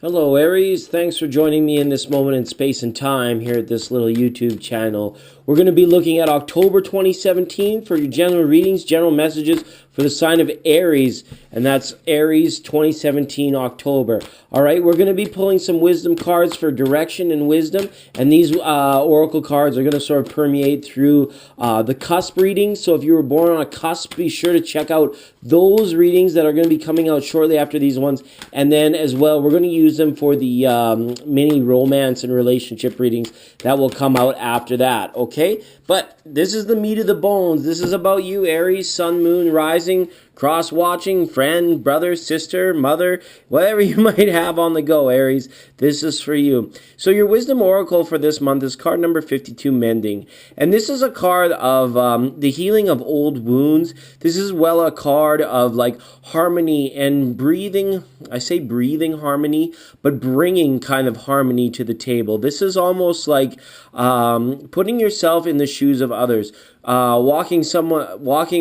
Hello, Aries. Thanks for joining me in this moment in space and time here at this little YouTube channel. We're going to be looking at October 2017 for your general readings, general messages for the sign of Aries, and that's Aries 2017 October. All right, we're going to be pulling some wisdom cards for direction and wisdom, and these oracle cards are going to sort of permeate through the cusp readings. So if you were born on a cusp, be sure to check out those readings that are going to be coming out shortly after these ones, and then as well, we're going to use them for the mini romance and relationship readings that will come out after that, okay? But this is the meat of the bones. This is about you, Aries, sun, moon, rising, cross-watching, friend, brother, sister, mother, whatever you might have on the go, Aries. This is for you. So your wisdom oracle for this month is card number 52, Mending. And this is a card of the healing of old wounds. This is well a card of like harmony and breathing. I say breathing harmony, but bringing kind of harmony to the table. This is almost like putting yourself in the shoes of others. Walking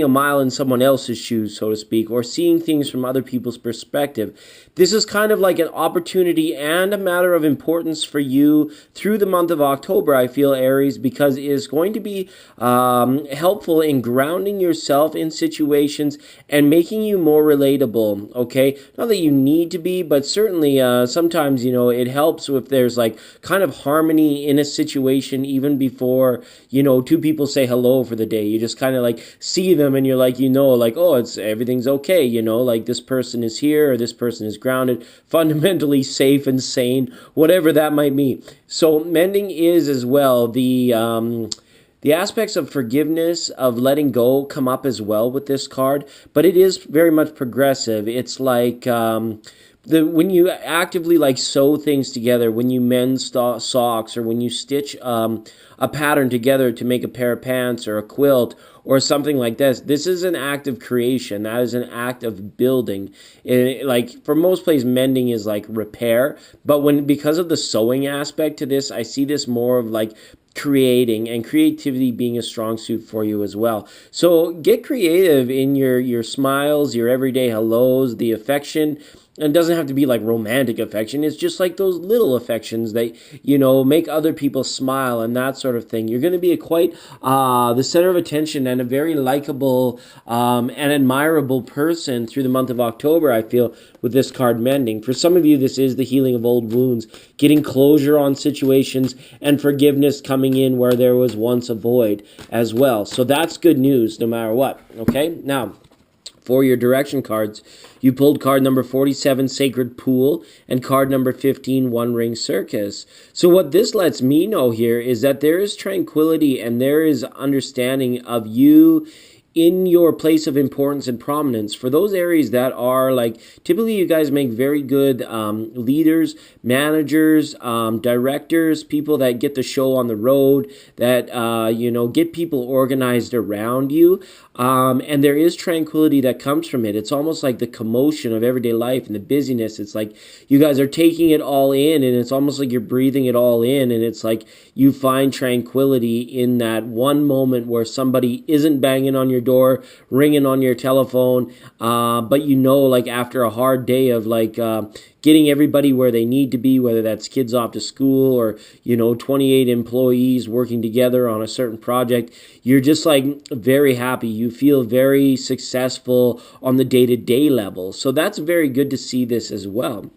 a mile in someone else's shoes, so to speak, or seeing things from other people's perspective. This is kind of like an opportunity and a matter of importance for you through the month of October, I feel, Aries, because it is going to be helpful in grounding yourself in situations and making you more relatable, okay? Not that you need to be, but certainly sometimes, you know, it helps if there's like kind of harmony in a situation even before, you know, two people say hello for the day. You just kind of like see them and you're like, you know, like, oh, everything's okay, you know, like this person is here or this person is grounded, fundamentally safe and sane, whatever that might mean. So mending is as well the aspects of forgiveness, of letting go, come up as well with this card, but it is very much progressive. It's like when you actively like sew things together, when you mend socks, or when you stitch a pattern together to make a pair of pants or a quilt or something like this is an act of creation. That is an act of building. Like for most places, mending is like repair, but because of the sewing aspect to this, I see this more of like creating, and creativity being a strong suit for you as well. So get creative in your smiles, your everyday hellos, the affection. And it doesn't have to be like romantic affection. It's just like those little affections that, you know, make other people smile and that sort of thing. You're going to be quite the center of attention and a very likable and admirable person through the month of October, I feel, with this card mending. For some of you, this is the healing of old wounds, getting closure on situations and forgiveness coming in where there was once a void as well. So that's good news no matter what, okay? Now, for your direction cards, you pulled card number 47, Sacred Pool, and card number 15, One Ring Circus. So what this lets me know here is that there is tranquility and there is understanding of you in your place of importance and prominence. For those areas that are like, typically you guys make very good leaders, managers, directors, people that get the show on the road, that, you know, get people organized around you. And there is tranquility that comes from it. It's almost like the commotion of everyday life and the busyness. It's like you guys are taking it all in, and it's almost like you're breathing it all in, and it's like you find tranquility in that one moment where somebody isn't banging on your door, ringing on your telephone, but you know, like after a hard day of like getting everybody where they need to be, whether that's kids off to school or, you know, 28 employees working together on a certain project, you're just like very happy. You feel very successful on the day-to-day level. So that's very good to see this as well.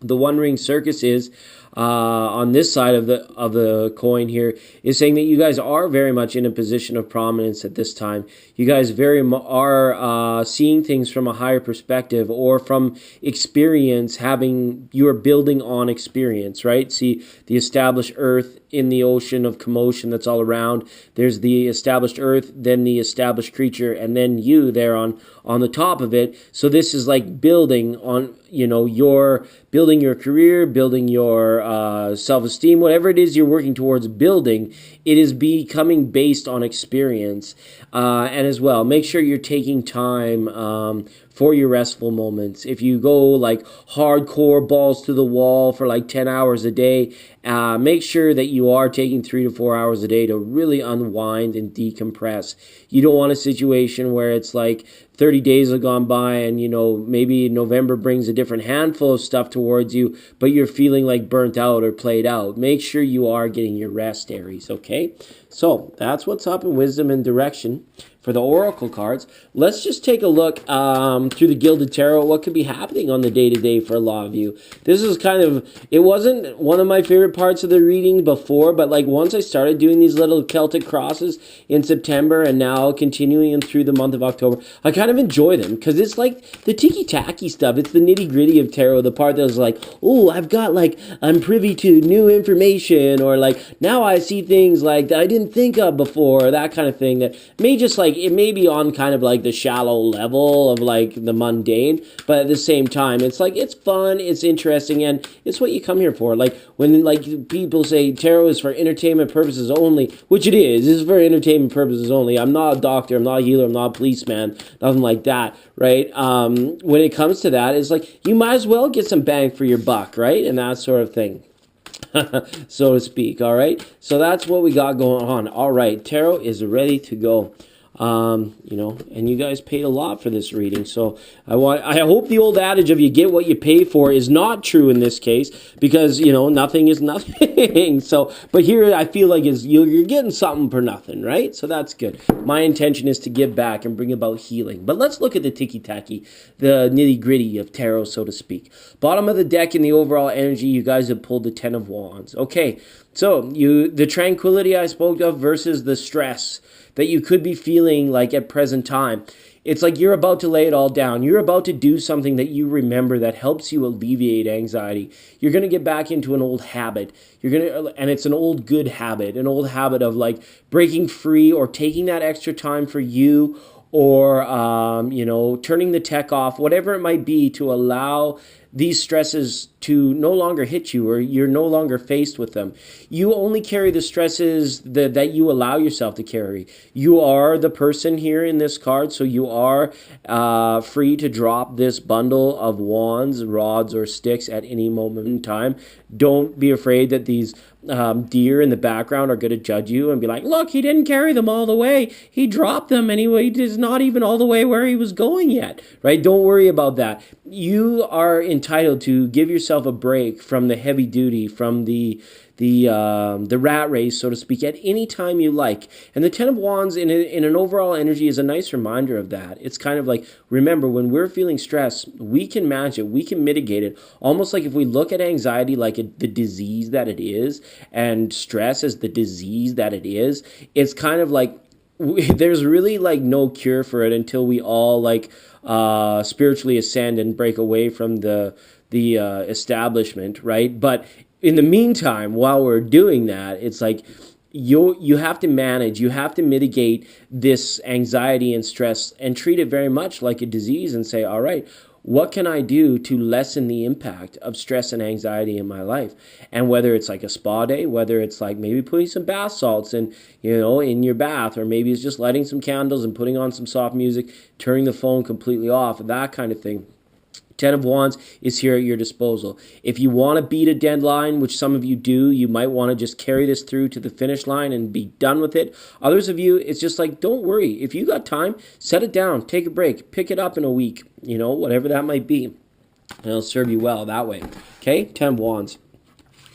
The One Ring Circus is on this side of the coin here, is saying that you guys are very much in a position of prominence at this time. You guys are seeing things from a higher perspective or from experience. You are building on experience, right? See the established earth in the ocean of commotion that's all around. There's the established earth, then the established creature, and then you there on the top of it. So this is like building on, you know, you're building your career, building your self-esteem, whatever it is you're working towards building, it is becoming based on experience. And as well, make sure you're taking time for your restful moments. If you go like hardcore balls to the wall for like 10 hours a day, make sure that you are taking 3 to 4 hours a day to really unwind and decompress. You don't want a situation where it's like 30 days have gone by and, you know, maybe November brings a different handful of stuff towards you, but you're feeling like burnt out or played out. Make sure you are getting your rest, Aries, okay? So that's what's up in wisdom and direction for the oracle cards. Let's just take a look through the Gilded Tarot, what could be happening on the day-to-day for a lot of you. This is kind of, it wasn't one of my favorite parts of the reading before, but like once I started doing these little Celtic crosses in September and now continuing through the month of October, I kind of enjoy them because it's like the ticky-tacky stuff. It's the nitty-gritty of tarot, the part that's like, oh, I've got like, I'm privy to new information, or like, now I see things like that I didn't think of before, that kind of thing that may just like, it may be on kind of like the shallow level of like the mundane, but at the same time, it's like, it's fun, it's interesting, and it's what you come here for. Like when like people say tarot is for entertainment purposes only, which it is, it's for entertainment purposes only. I'm not a doctor, I'm not a healer, I'm not a policeman, nothing like that, right? When it comes to that, it's like, you might as well get some bang for your buck, right? And that sort of thing. So to speak, all right? So that's what we got going on. All right, tarot is ready to go. You know, and you guys paid a lot for this reading, so I hope the old adage of you get what you pay for is not true in this case, because, you know, nothing is nothing. So, but here I feel like you're getting something for nothing, right? So that's good. My intention is to give back and bring about healing. But let's look at the ticky-tacky, the nitty-gritty of tarot, so to speak. Bottom of the deck in the overall energy, you guys have pulled the Ten of Wands. Okay, so the tranquility I spoke of versus the stress that you could be feeling like at present time. It's like you're about to lay it all down. You're about to do something that you remember that helps you alleviate anxiety. You're going to get back into an old habit. And it's an old good habit, an old habit of like breaking free or taking that extra time for you, or, you know, turning the tech off, whatever it might be, to allow these stresses to no longer hit you, or you're no longer faced with them. You only carry the stresses that you allow yourself to carry. You are the person here in this card, so you are free to drop this bundle of wands, rods, or sticks at any moment in time. Don't be afraid that these deer in the background are going to judge you and be like, look, he didn't carry them all the way. He dropped them anyway. He's not even all the way where he was going yet, right? Don't worry about that. You are entitled to give yourself a break from the heavy duty, from the rat race, so to speak, at any time you like. And the Ten of Wands in an overall energy is a nice reminder of that. It's kind of like, remember, when we're feeling stress, we can manage it, we can mitigate it. Almost like if we look at anxiety like the disease that it is, and stress as the disease that it is, it's kind of like, there's really like no cure for it until we all like spiritually ascend and break away from the establishment, right? But in the meantime, while we're doing that, it's like you have to manage, you have to mitigate this anxiety and stress and treat it very much like a disease and say, all right, what can I do to lessen the impact of stress and anxiety in my life? And whether it's like a spa day, whether it's like maybe putting some bath salts in, you know, in your bath, or maybe it's just lighting some candles and putting on some soft music, turning the phone completely off, that kind of thing. Ten of Wands is here at your disposal. If you want to beat a deadline, which some of you do, you might want to just carry this through to the finish line and be done with it. Others of you, it's just like, don't worry. If you got time, set it down, take a break, pick it up in a week, you know, whatever that might be. And it'll serve you well that way. Okay, Ten of Wands.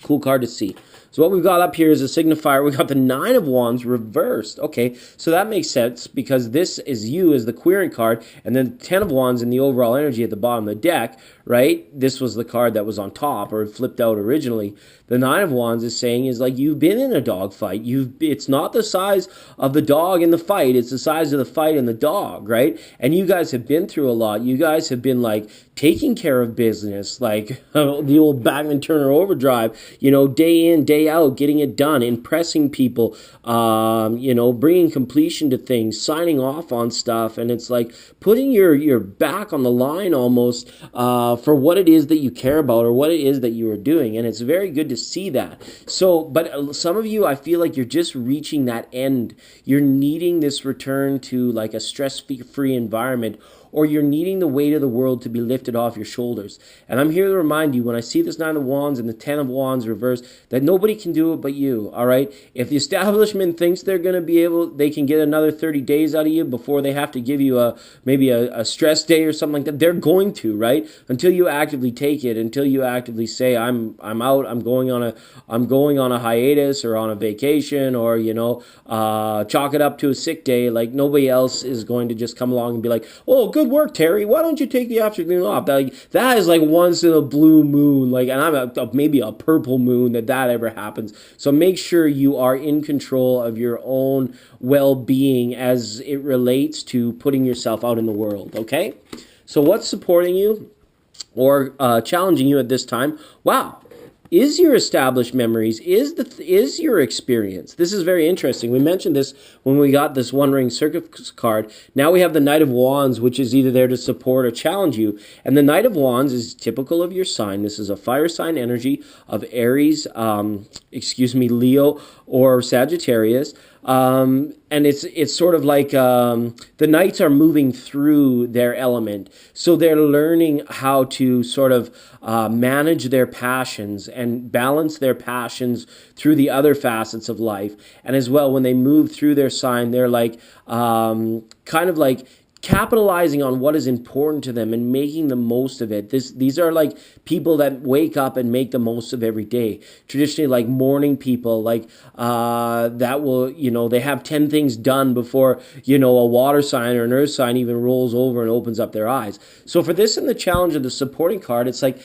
Cool card to see. So what we've got up here is a signifier. We got the Nine of Wands reversed. Okay, so that makes sense because this is you as the queering card, and then Ten of Wands in the overall energy at the bottom of the deck, right? This was the card that was on top or flipped out originally. The Nine of Wands is saying is like, you've been in a dog fight. It's not the size of the dog in the fight. It's the size of the fight in the dog, right? And you guys have been through a lot. You guys have been like taking care of business, like the old Batman Turner overdrive, you know, day in, day out, getting it done, impressing people, you know, bringing completion to things, signing off on stuff. And it's like putting your back on the line almost for what it is that you care about or what it is that you are doing. And it's very good to see that. So, but some of you, I feel like you're just reaching that end. You're needing this return to like a stress-free environment, or you're needing the weight of the world to be lifted off your shoulders. And I'm here to remind you, when I see this Nine of Wands and the Ten of Wands reversed, that nobody can do it but you, all right? If the establishment thinks they're going to be able, they can get another 30 days out of you before they have to give you maybe a stress day or something like that, they're going to, right? Until you actively take it, until you actively say, I'm out, I'm going on a hiatus or on a vacation, or, chalk it up to a sick day. Like, nobody else is going to just come along and be like, oh, good work, Terry, why don't you take the afternoon off? That is like once in a blue moon, like, and I'm maybe a purple moon that ever happens. So make sure you are in control of your own well-being as it relates to putting yourself out in the world, okay? So what's supporting you or challenging you at this time? Wow. Is your established memories, is your experience. This is very interesting. We mentioned this when we got this One Ring Circus card. Now we have the Knight of Wands, which is either there to support or challenge you. And the Knight of Wands is typical of your sign. This is a fire sign energy of Aries, Leo or Sagittarius. And it's sort of like the knights are moving through their element. So they're learning how to sort of manage their passions and balance their passions through the other facets of life. And as well, when they move through their sign, they're like kind of like capitalizing on what is important to them and making the most of it. These are like people that wake up and make the most of every day. Traditionally, like morning people, like that will, they have 10 things done before, a water sign or an earth sign even rolls over and opens up their eyes. So for this and the challenge of the supporting card, it's like,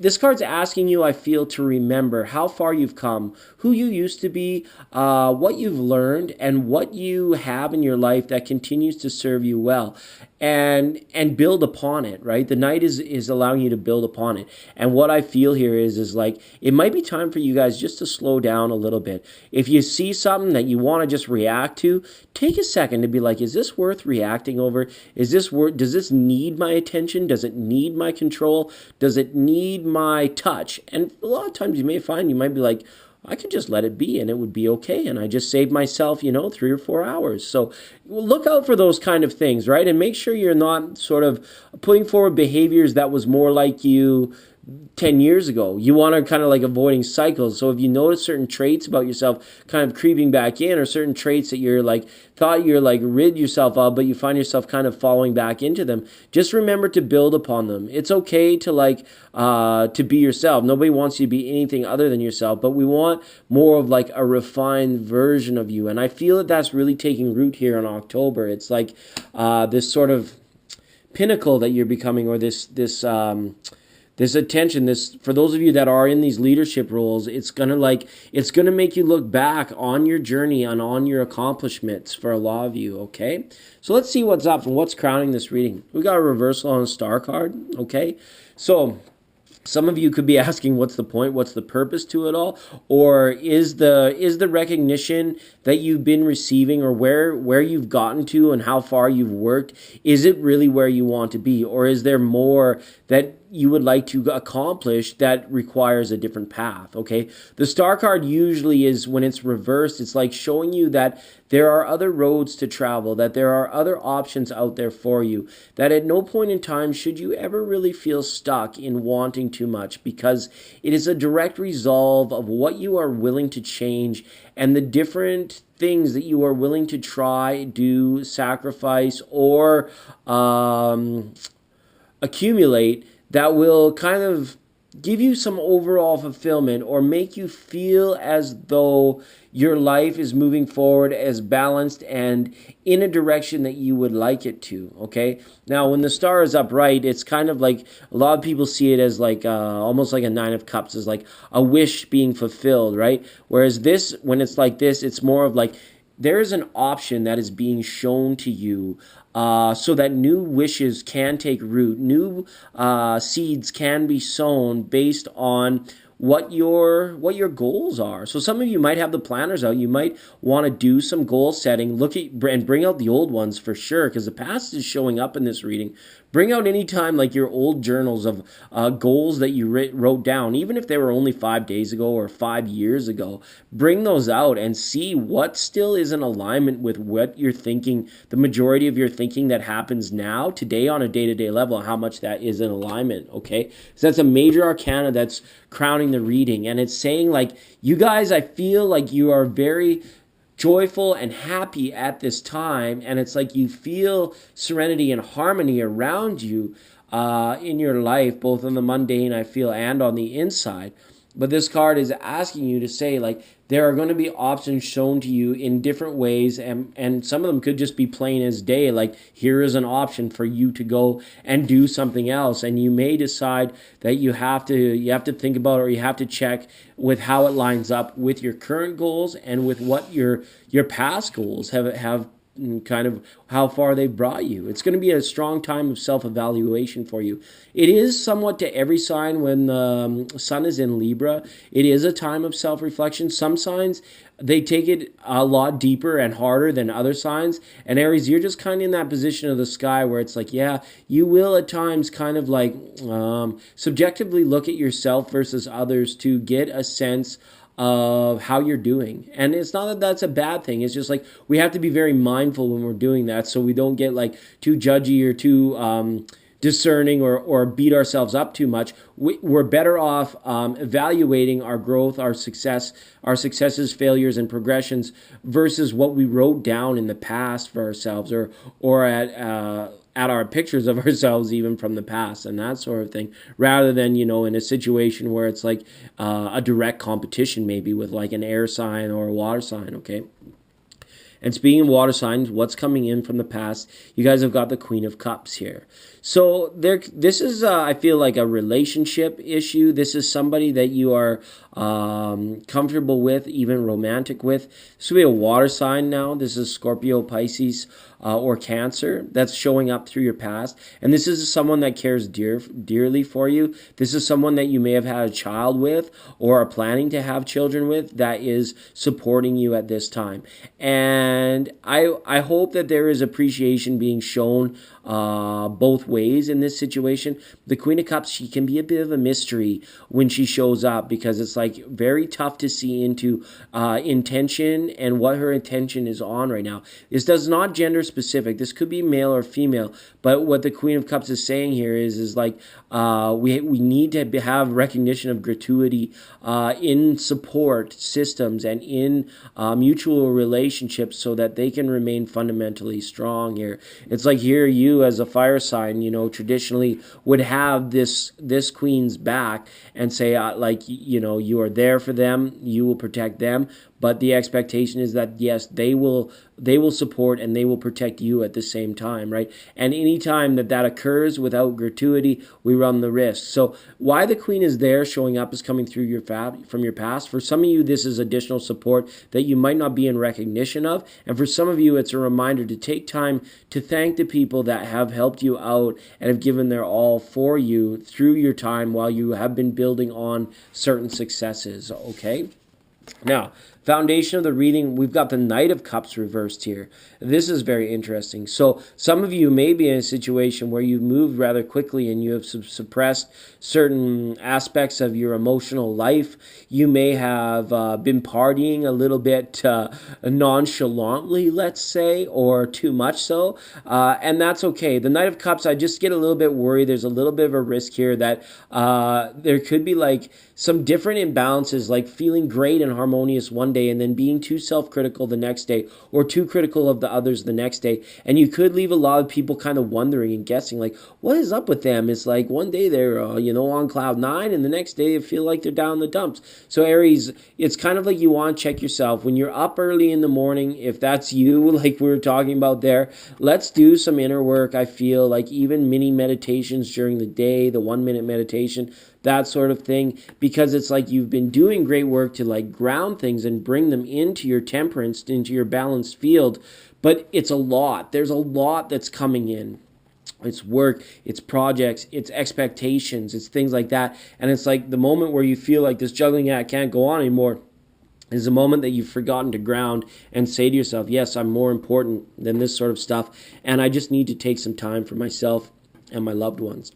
this card's asking you, I feel, to remember how far you've come, who you used to be, what you've learned, and what you have in your life that continues to serve you well, and build upon it, right? The Knight is allowing you to build upon it. And what I feel here is like, it might be time for you guys just to slow down a little bit. If you see something that you want to just react to, take a second to be like, is this worth reacting over? Does this need my attention? Does it need my control? Does it need my touch? And a lot of times you may find, you might be like, I could just let it be and it would be okay. And I just saved myself, 3 or 4 hours. So look out for those kind of things, right? And make sure you're not sort of putting forward behaviors that was more like you 10 years ago. You want to kind of like avoiding cycles. So if you notice certain traits about yourself kind of creeping back in, or certain traits that you're like, thought you're like rid yourself of, but you find yourself kind of falling back into them, just remember to build upon them. It's okay to like, to be yourself. Nobody wants you to be anything other than yourself, but we want more of like a refined version of you. And I feel that that's really taking root here in October. It's like, this sort of pinnacle that you're becoming, or this attention, for those of you that are in these leadership roles, it's gonna make you look back on your journey and on your accomplishments for a lot of you, okay? So let's see what's up and what's crowning this reading. We got a reversal on a star card, okay? So some of you could be asking, what's the point? What's the purpose to it all? Or is the recognition that you've been receiving, or where you've gotten to and how far you've worked, is it really where you want to be? Or is there more that you would like to accomplish that requires a different path, okay? The star card usually is, when it's reversed, it's like showing you that there are other roads to travel, that there are other options out there for you, that at no point in time should you ever really feel stuck in wanting too much, because it is a direct resolve of what you are willing to change and the different things that you are willing to try, do, sacrifice, or accumulate, that will kind of give you some overall fulfillment, or make you feel as though your life is moving forward as balanced and in a direction that you would like it to, okay? Now, when the star is upright, it's kind of like, a lot of people see it as like almost like a 9 of cups, as like a wish being fulfilled, right? Whereas this, when it's like this, it's more of like, there is an option that is being shown to you, so that new wishes can take root, new seeds can be sown based on what your goals are. So some of you might have the planners out. You might want to do some goal setting. Look at and bring out the old ones for sure, because the past is showing up in this reading. Bring out any time like your old journals of goals that you wrote down, even if they were only 5 days ago or 5 years ago. Bring those out and see what still is in alignment with what you're thinking, the majority of your thinking that happens now, today, on a day-to-day level, how much that is in alignment, okay? So that's a major arcana that's crowning the reading, and it's saying, like, you guys, I feel like you are very joyful and happy at this time, and it's like you feel serenity and harmony around you in your life, both on the mundane, I feel, and on the inside. But this card is asking you to say, like, there are going to be options shown to you in different ways, and some of them could just be plain as day, like, here is an option for you to go and do something else, and you may decide that you have to think about, or you have to check with how it lines up with your current goals and with what your past goals have kind of how far they've brought you. It's going to be a strong time of self-evaluation for you. It is somewhat to every sign when the sun is in Libra. It is a time of self-reflection. Some signs, they take it a lot deeper and harder than other signs. And Aries, you're just kind of in that position of the sky where it's like, yeah, you will at times kind of like subjectively look at yourself versus others to get a sense of how you're doing. And it's not that that's a bad thing. It's just like we have to be very mindful when we're doing that, so we don't get like too judgy or too discerning or beat ourselves up too much. We're better off evaluating our growth, our successes, failures, and progressions versus what we wrote down in the past for ourselves, or at our pictures of ourselves even from the past and that sort of thing, rather than, in a situation where it's like a direct competition, maybe with like an air sign or a water sign, okay? And speaking of water signs, what's coming in from the past, you guys have got the Queen of Cups here. So this is, I feel like, a relationship issue. This is somebody that you are comfortable with, even romantic with. This will be a water sign now. This is Scorpio, Pisces, or Cancer that's showing up through your past. And this is someone that cares dearly for you. This is someone that you may have had a child with or are planning to have children with that is supporting you at this time. And I hope that there is appreciation being shown both ways in this situation. The Queen of Cups, she can be a bit of a mystery when she shows up, because it's like very tough to see into intention and what her intention is on right now. This does not gender specific. This could be male or female, but what the Queen of Cups is saying here is like we need to have recognition of gratuity in support systems and in mutual relationships so that they can remain fundamentally strong here. It's like here you as a fire sign, traditionally would have this queen's back and say you are there for them, you will protect them, but the expectation is that yes, they will support and they will protect you at the same time, right? And anytime that occurs without gratuity, we run the risk. So why the Queen is there showing up is coming through from your past. For some of you, this is additional support that you might not be in recognition of. And for some of you, it's a reminder to take time to thank the people that have helped you out and have given their all for you through your time while you have been building on certain successes, okay? Now, foundation of the reading, we've got the Knight of Cups reversed here. This is very interesting. So some of you may be in a situation where you've moved rather quickly and you have suppressed certain aspects of your emotional life. You may have been partying a little bit nonchalantly, let's say, or too much so, and that's okay. The Knight of Cups, I just get a little bit worried. There's a little bit of a risk here that there could be like some different imbalances, like feeling great and harmonious one day and then being too self-critical the next day, or too critical of the others the next day. And you could leave a lot of people kind of wondering and guessing, like, what is up with them? It's like one day they're, on cloud nine, and the next day they feel like they're down in the dumps. So Aries, it's kind of like you want to check yourself. When you're up early in the morning, if that's you, like we were talking about there, let's do some inner work. I feel like even mini meditations during the day, the 1-minute meditation, that sort of thing, because it's like you've been doing great work to like ground things and bring them into your temperance, into your balanced field, but it's a lot. There's a lot that's coming in. It's work, it's projects, it's expectations, it's things like that. And it's like the moment where you feel like this juggling act can't go on anymore is the moment that you've forgotten to ground and say to yourself, yes, I'm more important than this sort of stuff, and I just need to take some time for myself and my loved ones.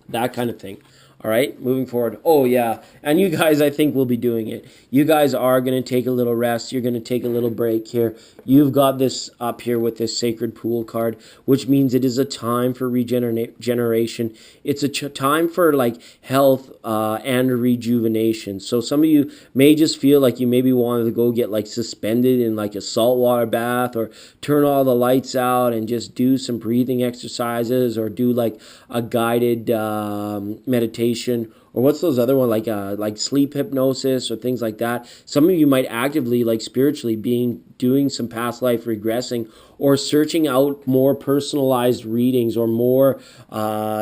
That kind of thing. All right, moving forward. Oh, yeah. And you guys, I think, will be doing it. You guys are going to take a little rest. You're going to take a little break here. You've got this up here with this Sacred Pool card, which means it is a time for regeneration. It's a time for like health and rejuvenation. So some of you may just feel like you maybe wanted to go get like suspended in like a saltwater bath, or turn all the lights out and just do some breathing exercises, or do like a guided meditation, or what's those other ones, like sleep hypnosis or things like that. Some of you might actively, like spiritually, doing some past life regressing, or searching out more personalized readings, or more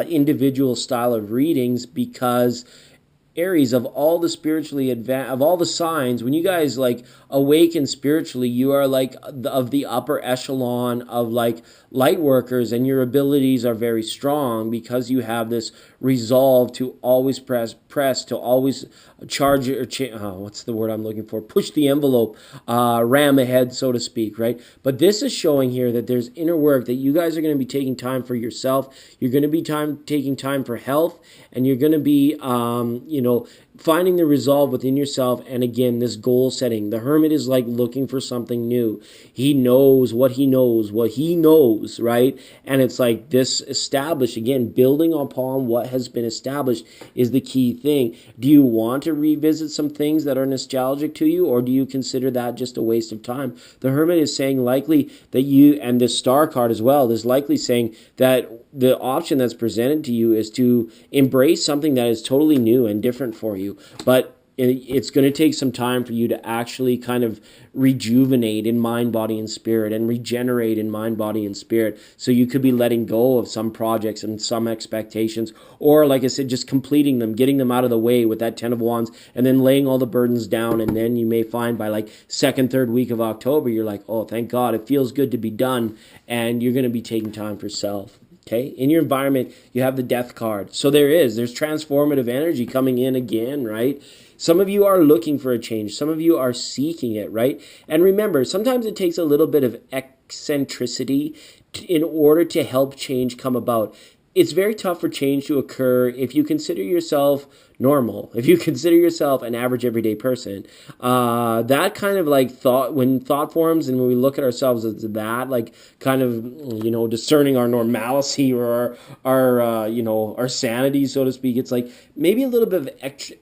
individual style of readings, because Aries, of all the spiritually of all the signs, when you guys like awaken spiritually, you are like of the upper echelon of like light workers, and your abilities are very strong because you have this resolve to always press, to always charge or what's the word I'm looking for? Push the envelope, ram ahead, so to speak, right? But this is showing here that there's inner work that you guys are going to be taking time for yourself. You're going to be taking time for health, and you're going to be, finding the resolve within yourself. And again, this goal setting. The Hermit is like looking for something new. He knows, right? And it's like this established, again, building upon what has been established is the key thing. Do you want to revisit some things that are nostalgic to you, or do you consider that just a waste of time? The Hermit is saying likely that you, and the Star card as well, is likely saying that the option that's presented to you is to embrace something that is totally new and different for you. But it's going to take some time for you to actually kind of rejuvenate in mind, body, and spirit, and regenerate in mind, body, and spirit. So you could be letting go of some projects and some expectations, or like I said, just completing them, getting them out of the way with that 10 of Wands, and then laying all the burdens down. And then you may find by like second, third week of October, you're like, oh, thank God, it feels good to be done. And you're going to be taking time for self. Okay, in your environment, you have the Death card. So there's transformative energy coming in again, right? Some of you are looking for a change. Some of you are seeking it, right? And remember, sometimes it takes a little bit of eccentricity in order to help change come about. It's very tough for change to occur if you consider yourself normal, if you consider yourself an average everyday person. That kind of like thought, when thought forms and when we look at ourselves as that, like kind of, discerning our normalcy or our sanity, so to speak, it's like maybe a little bit of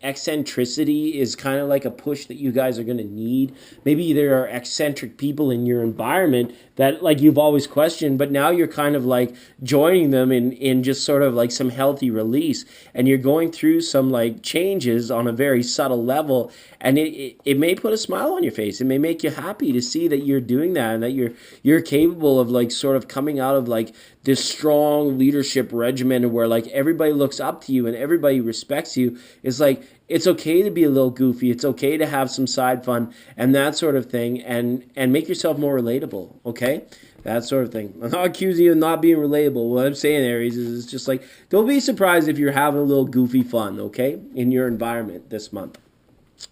eccentricity is kind of like a push that you guys are going to need. Maybe there are eccentric people in your environment that like you've always questioned, but now you're kind of like joining them in just sort of like some healthy release, and you're going through some like changes on a very subtle level, and it may put a smile on your face. It may make you happy to see that you're doing that, and that you're capable of like sort of coming out of like this strong leadership regimen where like everybody looks up to you and everybody respects you. It's like it's okay to be a little goofy. It's okay to have some side fun and that sort of thing, and make yourself more relatable, okay? That sort of thing. I'm not accusing you of not being relatable. What I'm saying, Aries, is it's just like, don't be surprised if you're having a little goofy fun, okay, in your environment this month.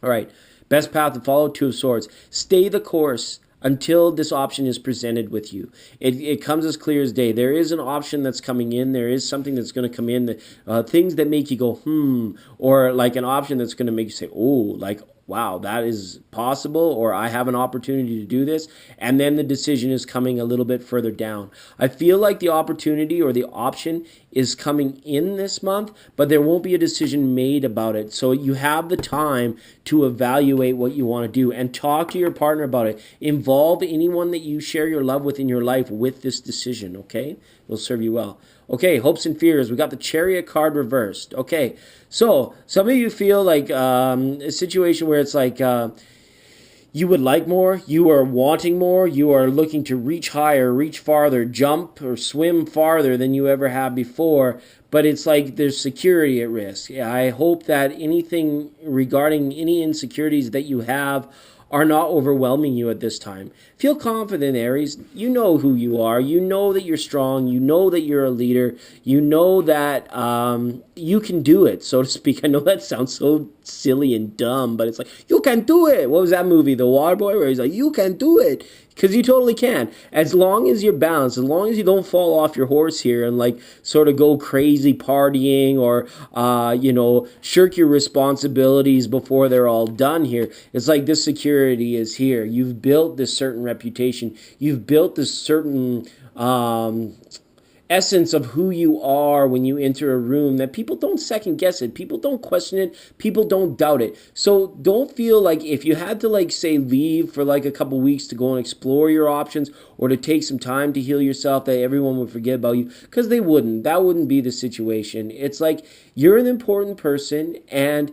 All right, best path to follow, Two of Swords. Stay the course until this option is presented with you. It comes as clear as day. There is an option that's coming in. There is something that's going to come in, that, things that make you go, or like an option that's going to make you say, oh, like, wow, that is possible, or I have an opportunity to do this, and then the decision is coming a little bit further down. I feel like the opportunity or the option is coming in this month, but there won't be a decision made about it. So you have the time to evaluate what you want to do and talk to your partner about it. Involve anyone that you share your love with in your life with this decision, okay? It'll serve you well. Okay, hopes and fears. We got the Chariot card reversed. Okay, so some of you feel like a situation where it's like you would like more, you are wanting more, you are looking to reach higher, reach farther, jump or swim farther than you ever have before, but it's like there's security at risk. I hope that anything regarding any insecurities that you have are not overwhelming you at this time. Feel confident, Aries. You know who you are. You know that you're strong. You know that you're a leader. You know that you can do it, so to speak. I know that sounds so silly and dumb, but it's like, you can do it. What was that movie, The Waterboy, where he's like, you can do it? Because you totally can. As long as you're balanced, as long as you don't fall off your horse here and like sort of go crazy partying or, shirk your responsibilities before they're all done here. It's like this security is here. You've built this certain reputation. You've built this certain essence of who you are when you enter a room that people don't second guess it. People don't question it. People don't doubt it. So don't feel like if you had to like say leave for like a couple weeks to go and explore your options or to take some time to heal yourself that everyone would forget about you, because they wouldn't. That wouldn't be the situation. It's like you're an important person and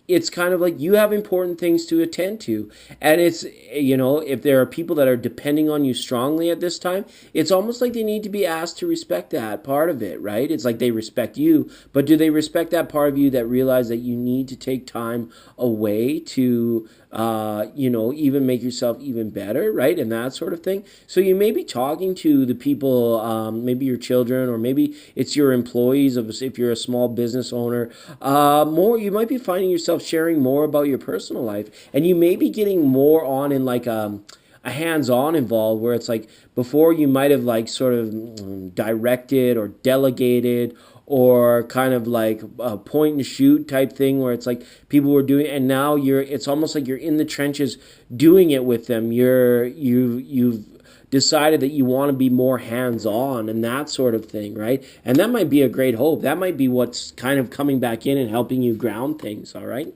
it's kind of like you have important things to attend to. And it's, if there are people that are depending on you strongly at this time, it's almost like they need to be asked to respect that part of it, right? It's like they respect you, but do they respect that part of you that realize that you need to take time away to, even make yourself even better, right? And that sort of thing. So you may be talking to the people, maybe your children, or maybe it's your employees, if you're a small business owner, you might be finding yourself sharing more about your personal life, and you may be getting more on in like a hands-on involved, where it's like before you might have like sort of directed or delegated or kind of like a point and shoot type thing where it's like people were doing, and now it's almost like you're in the trenches doing it with them. You've decided that you want to be more hands-on and that sort of thing, right? And that might be a great hope. That might be what's kind of coming back in and helping you ground things, all right?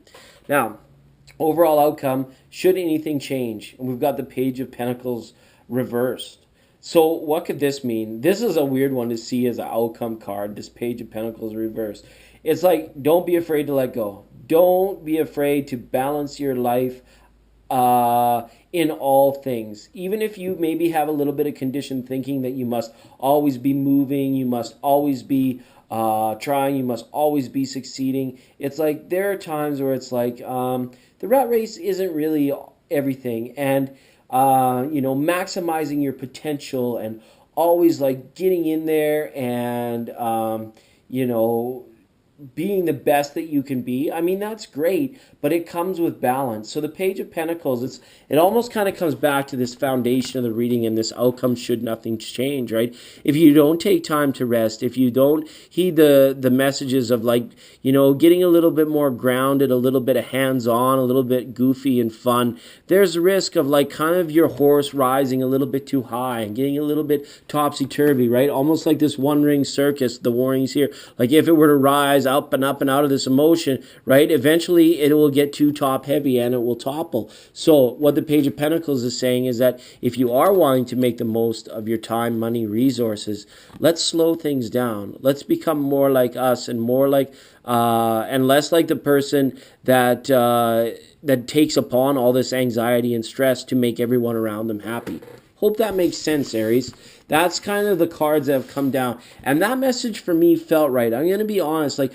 Now, overall outcome, should anything change? And we've got the Page of Pentacles reversed. So what could this mean? This is a weird one to see as an outcome card, this Page of Pentacles reversed. It's like, don't be afraid to let go. Don't be afraid to balance your life in all things. Even if you maybe have a little bit of conditioned thinking that you must always be moving, you must always be trying, you must always be succeeding. It's like there are times where it's like the rat race isn't really everything, and maximizing your potential and always like getting in there and being the best that you can be. I mean, that's great, but it comes with balance. So the Page of Pentacles, it almost kind of comes back to this foundation of the reading and this outcome should nothing change, right? If you don't take time to rest, if you don't heed the messages of like, getting a little bit more grounded, a little bit of hands-on, a little bit goofy and fun, there's a risk of like kind of your horse rising a little bit too high and getting a little bit topsy-turvy, right? Almost like this one-ring circus, the warnings here. Like if it were to rise up and up and out of this emotion, right? Eventually it will get too top heavy and it will topple. So what the Page of Pentacles is saying is that if you are wanting to make the most of your time, money, resources, let's slow things down. Let's become more like us and more like and less like the person that that takes upon all this anxiety and stress to make everyone around them happy. Hope that makes sense, Aries. That's kind of the cards that have come down. And that message for me felt right. I'm going to be honest. Like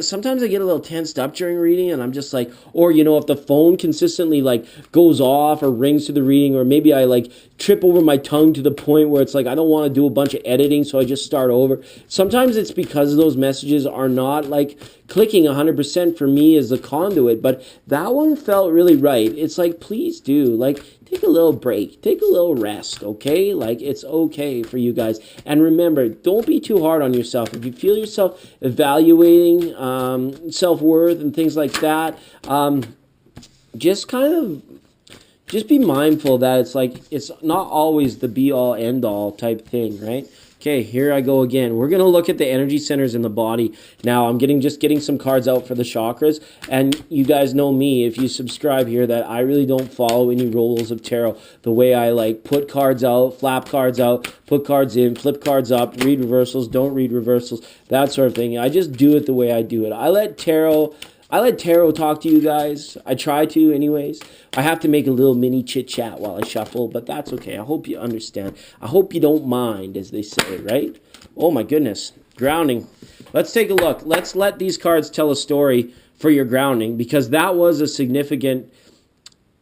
sometimes I get a little tensed up during reading and I'm just like, or, if the phone consistently like goes off or rings through the reading, or maybe I like trip over my tongue to the point where it's like, I don't want to do a bunch of editing. So I just start over. Sometimes it's because those messages are not like clicking 100% for me as the conduit, but that one felt really right. It's like, please do, like, take a little break, take a little rest, okay? Like, it's okay for you guys. And remember, don't be too hard on yourself. If you feel yourself evaluating self-worth and things like that, just be mindful that it's like, it's not always the be-all, end-all type thing, right? Okay, here I go again. We're going to look at the energy centers in the body. Now, I'm just getting some cards out for the chakras. And you guys know me, if you subscribe here, that I really don't follow any rules of tarot. The way I like put cards out, flap cards out, put cards in, flip cards up, read reversals, don't read reversals, that sort of thing. I just do it the way I do it. I let tarot talk to you guys. I try to anyways. I have to make a little mini chit-chat while I shuffle, but that's okay. I hope you understand. I hope you don't mind, as they say, right? Oh my goodness. Grounding. Let's take a look. Let's let these cards tell a story for your grounding, because that was a significant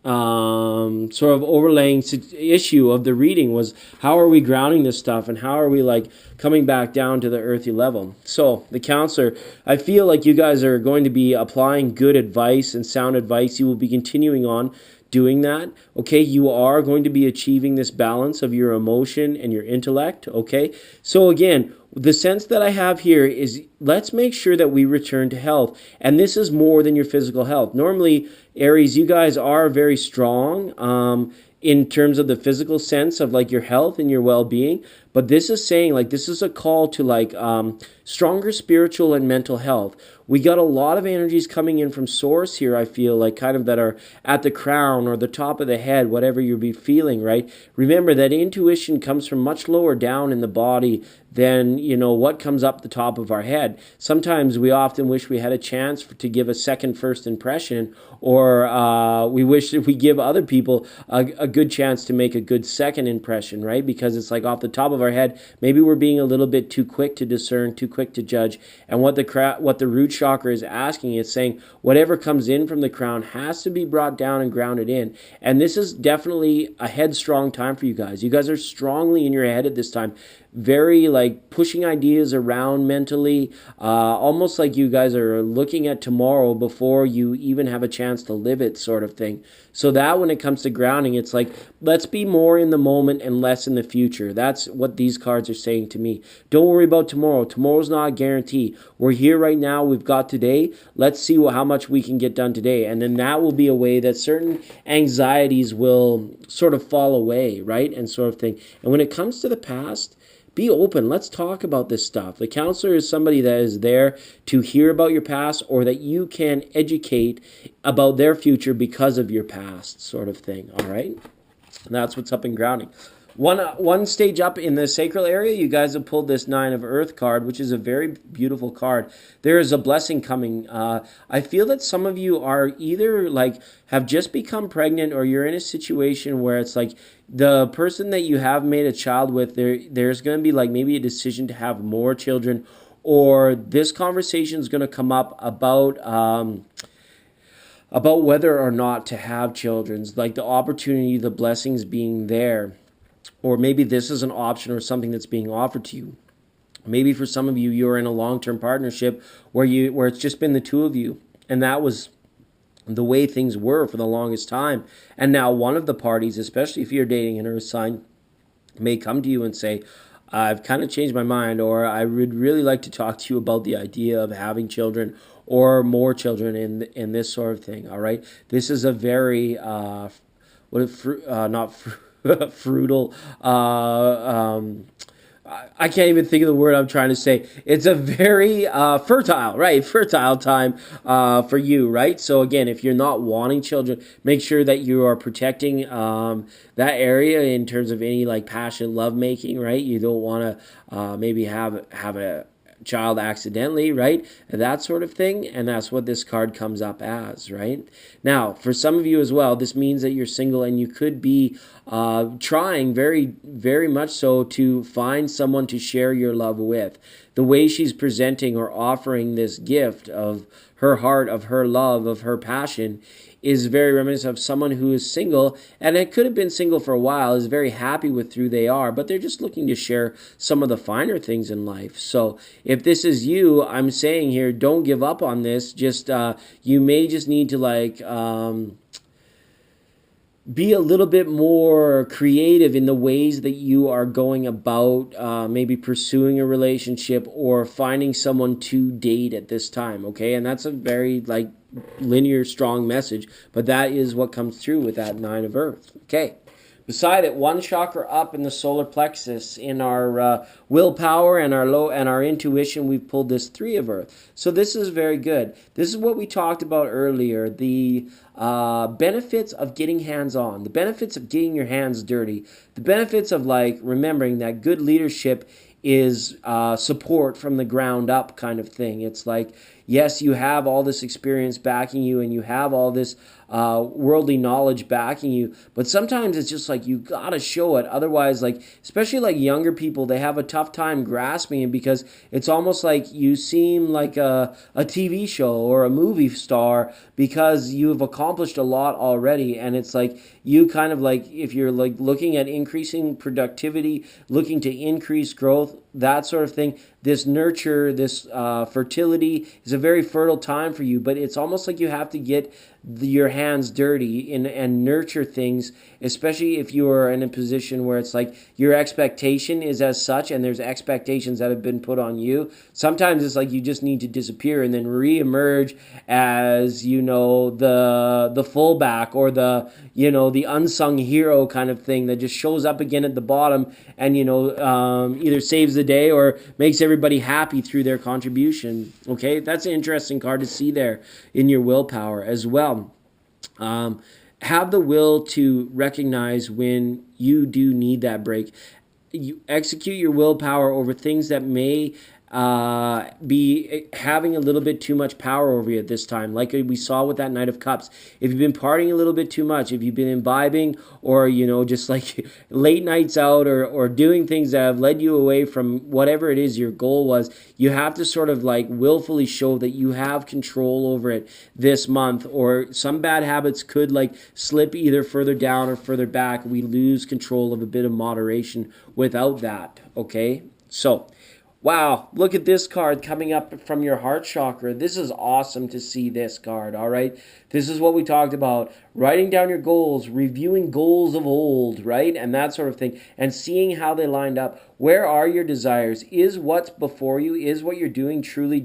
sort of overlaying issue of the reading was, how are we grounding this stuff, and how are we like coming back down to the earthy level? So the counselor, I feel like you guys are going to be applying good advice and sound advice. You will be continuing on doing that. Okay, you are going to be achieving this balance of your emotion and your intellect. Okay, so again, the sense that I have here is, let's make sure that we return to health. And this is more than your physical health. Normally, Aries, you guys are very strong in terms of the physical sense of like your health and your well-being. But this is saying, like, this is a call to like stronger spiritual and mental health. We got a lot of energies coming in from source here, I feel like, kind of that are at the crown or the top of the head, whatever you'll be feeling, right? Remember that intuition comes from much lower down in the body than, you know, what comes up the top of our head. Sometimes we often wish we had a chance to give a second first impression, or we wish that we give other people a good chance to make a good second impression, right? Because it's like off the top of our head, maybe we're being a little bit too quick to discern, too quick to judge. And what the root chakra is asking is saying, whatever comes in from the crown has to be brought down and grounded in. And this is definitely a headstrong time for you guys. You guys are strongly in your head at this time, very like pushing ideas around mentally, almost like you guys are looking at tomorrow before you even have a chance to live it, sort of thing. So that when it comes to grounding, it's like, let's be more in the moment and less in the future. That's what these cards are saying to me. Don't worry about tomorrow. Tomorrow's not a guarantee. We're here right now. We've got today. Let's see how much we can get done today. And then that will be a way that certain anxieties will sort of fall away, right? And sort of thing. And when it comes to the past, be open. Let's talk about this stuff. The counselor is somebody that is there to hear about your past, or that you can educate about their future because of your past, sort of thing. All right? And that's what's up in grounding. One stage up in the sacral area, you guys have pulled this Nine of Earth card, which is a very beautiful card. There is a blessing coming. I feel that some of you are either like have just become pregnant, or you're in a situation where it's like the person that you have made a child with, there's going to be like maybe a decision to have more children, or this conversation is going to come up about whether or not to have children, like the opportunity, the blessings being there. Or maybe this is an option or something that's being offered to you. Maybe for some of you, you're in a long-term partnership where it's just been the two of you, and that was the way things were for the longest time. And now one of the parties, especially if you're dating an earth sign, may come to you and say, I've kind of changed my mind, or I would really like to talk to you about the idea of having children or more children in this sort of thing. All right, this is a very fruitful. I can't even think of the word I'm trying to say. It's a very fertile time for you, right? So again, if you're not wanting children, make sure that you are protecting that area in terms of any like passion, love making, right? You don't want to maybe have a child accidentally, right? That sort of thing. And that's what this card comes up as, right? Now, for some of you as well, this means that you're single, and you could be trying very, very much so to find someone to share your love with. The way she's presenting or offering this gift of her heart, of her love, of her passion, is very reminiscent of someone who is single, and it could have been single for a while, is very happy with who they are, but they're just looking to share some of the finer things in life. So if this is you, I'm saying here, don't give up on this. Just you may just need to like be a little bit more creative in the ways that you are going about maybe pursuing a relationship or finding someone to date at this time, okay? And that's a very like linear, strong message, but that is what comes through with that Nine of Earth, okay? Beside it, one chakra up in the solar plexus, in our willpower and our intuition, we've pulled this Three of Earth. So this is very good. This is what we talked about earlier, the benefits of getting hands-on, the benefits of getting your hands dirty, the benefits of like remembering that good leadership is support from the ground up kind of thing. It's like yes, you have all this experience backing you, and you have all this worldly knowledge backing you, but sometimes it's just like you gotta show it. Otherwise, like, especially like younger people, they have a tough time grasping it, because it's almost like you seem like a TV show or a movie star because you've accomplished a lot already. And it's like you kind of like, if you're like looking at increasing productivity, looking to increase growth, that sort of thing, this nurture, this fertility is a very fertile time for you. But it's almost like you have to get your hands dirty and nurture things, especially if you are in a position where it's like your expectation is as such, and there's expectations that have been put on you. Sometimes it's like you just need to disappear and then re-emerge as, the fullback, or the unsung hero kind of thing that just shows up again at the bottom, and either saves the day or makes everybody happy through their contribution. Okay, that's an interesting card to see there in your willpower as well. Have the will to recognize when you do need that break. You execute your willpower over things that may be having a little bit too much power over you at this time, like we saw with that Knight of Cups. If you've been partying a little bit too much, if you've been imbibing, or just like late nights out, or doing things that have led you away from whatever it is your goal was, you have to sort of like willfully show that you have control over it this month, or some bad habits could like slip either further down or further back. We lose control of a bit of moderation without that. Okay, so wow, look at this card coming up from your heart chakra. This is awesome to see this card, all right? This is what we talked about. Writing down your goals, reviewing goals of old, right? And that sort of thing. And seeing how they lined up. Where are your desires? Is what's before you, is what you're doing truly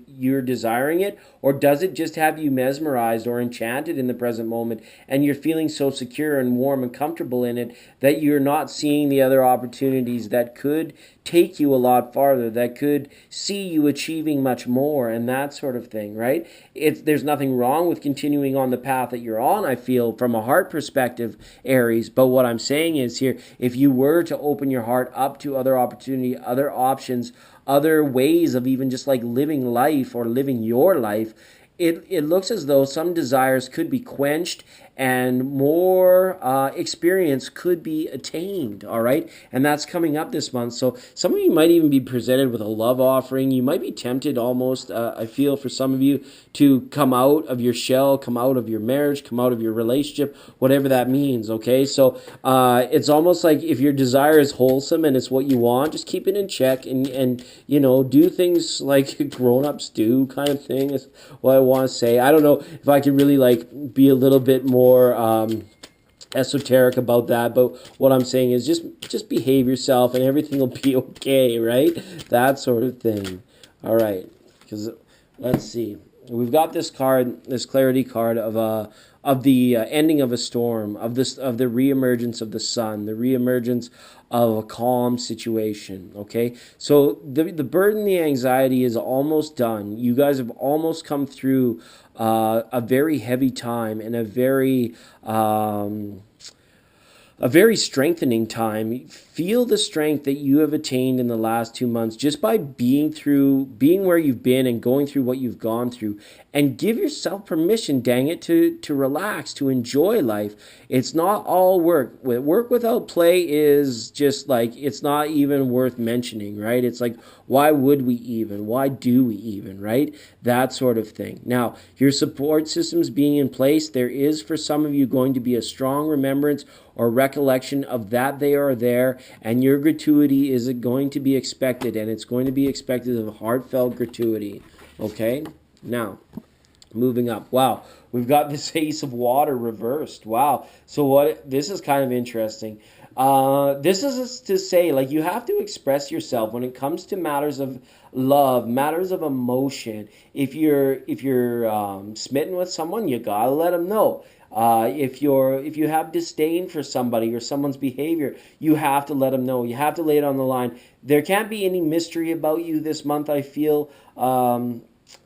you're desiring it? Or does it just have you mesmerized or enchanted in the present moment, and you're feeling so secure and warm and comfortable in it that you're not seeing the other opportunities that could take you a lot farther, that could see you achieving much more, and that sort of thing, right? There's nothing wrong with continuing on the path that you're on, I feel, from a heart perspective, Aries. But what I'm saying is here, if you were to open your heart up to other opportunity, other options, other ways of even just like living life or living your life, it looks as though some desires could be quenched and more experience could be attained, all right? And that's coming up this month. So some of you might even be presented with a love offering. You might be tempted almost, I feel, for some of you to come out of your shell, come out of your marriage, come out of your relationship, whatever that means, okay? So it's almost like if your desire is wholesome and it's what you want, just keep it in check and do things like grown-ups do, kind of thing is what I want to say. I don't know if I could really like be a little bit more esoteric about that, but what I'm saying is just behave yourself and everything will be okay, right? That sort of thing. All right, because let's see, we've got this card, this clarity card of the ending of a storm, of the reemergence of the sun, the reemergence of a calm situation. Okay, so the burden, the anxiety is almost done. You guys have almost come through a very heavy time, and a very strengthening time. Feel the strength that you have attained in the last 2 months just by being where you've been and going through what you've gone through. And give yourself permission, dang it, to relax, to enjoy life. It's not all work. Work without play is just like, it's not even worth mentioning, right? It's like, why would we even? Why do we even, right? That sort of thing. Now, your support systems being in place, there is for some of you going to be a strong remembrance or recollection of that they are there, and your gratuity is going to be expected, and it's going to be expected of heartfelt gratuity. Okay? Now, moving up. Wow, we've got this Ace of Water reversed. Wow. So this is kind of interesting. This is to say, like, you have to express yourself when it comes to matters of love, matters of emotion. If you're smitten with someone, you gotta let them know. If you have disdain for somebody or someone's behavior, you have to let them know. You have to lay it on the line. There can't be any mystery about you this month, I feel,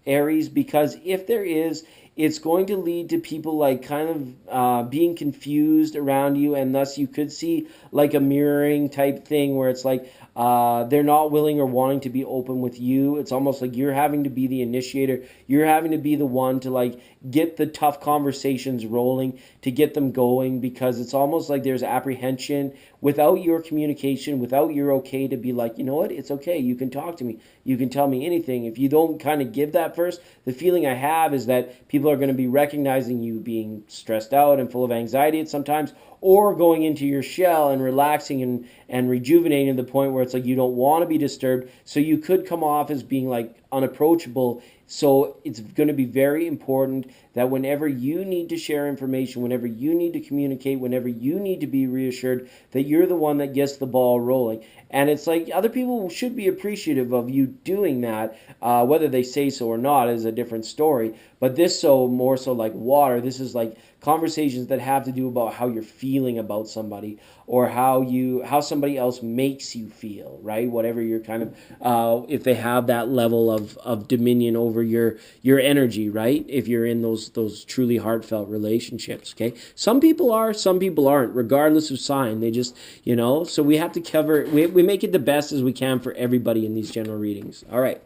Aries, because if there is, it's going to lead to people like kind of being confused around you, and thus you could see like a mirroring type thing where it's like they're not willing or wanting to be open with you. It's almost like you're having to be the initiator. You're having to be the one to like get the tough conversations rolling, to get them going, because it's almost like there's apprehension without your communication, without your okay to be like, you know what, it's okay. You can talk to me. You can tell me anything. If you don't kind of give that first, the feeling I have is that people are going to be recognizing you being stressed out and full of anxiety at sometimes, or going into your shell and relaxing and rejuvenating to the point where it's like you don't want to be disturbed. So you could come off as being like unapproachable. So it's going to be very important that whenever you need to share information, whenever you need to communicate, whenever you need to be reassured, that you're the one that gets the ball rolling. And it's like other people should be appreciative of you doing that. Whether they say so or not is a different story. But this so more so like water. This is like conversations that have to do about how you're feeling about somebody, or how somebody else makes you feel, right? Whatever you're kind of if they have that level of dominion over your energy, right? If you're in those truly heartfelt relationships, okay? Some people are, some people aren't, regardless of sign. They just, so we have to cover, we make it the best as we can for everybody in these general readings. All right.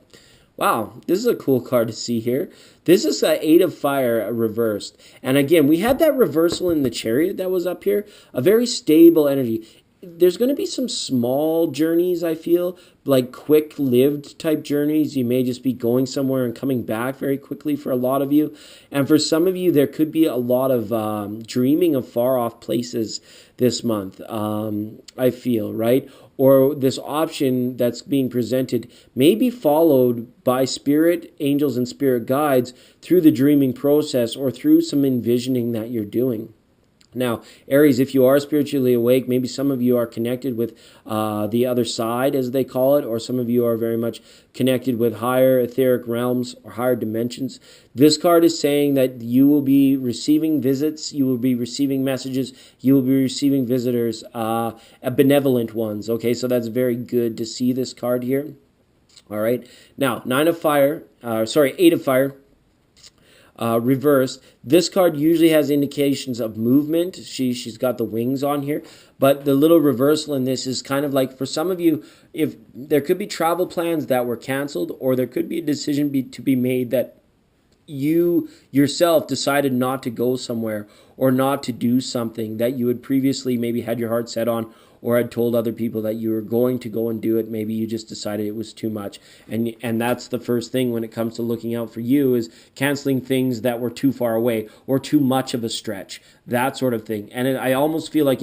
Wow, this is a cool card to see here. This is an 8 of Fire reversed. And again, we had that reversal in the Chariot that was up here. A very stable energy. There's going to be some small journeys, I feel, like quick-lived type journeys. You may just be going somewhere and coming back very quickly for a lot of you. And for some of you, there could be a lot of dreaming of far-off places this month, I feel, right? Or this option that's being presented may be followed by spirit angels and spirit guides through the dreaming process, or through some envisioning that you're doing. Now, Aries, if you are spiritually awake, maybe some of you are connected with the other side, as they call it, or some of you are very much connected with higher etheric realms or higher dimensions. This card is saying that you will be receiving visits, you will be receiving messages, you will be receiving visitors, benevolent ones. Okay, so that's very good to see this card here. All right, now 8 of Fire. Reversed. This card usually has indications of movement. She's got the wings on here, but the little reversal in this is kind of like, for some of you, if there could be travel plans that were canceled, or there could be a decision to be made that you yourself decided not to go somewhere or not to do something that you had previously maybe had your heart set on, or had told other people that you were going to go and do it. Maybe you just decided it was too much. And that's the first thing when it comes to looking out for you, is canceling things that were too far away or too much of a stretch, that sort of thing. And I almost feel like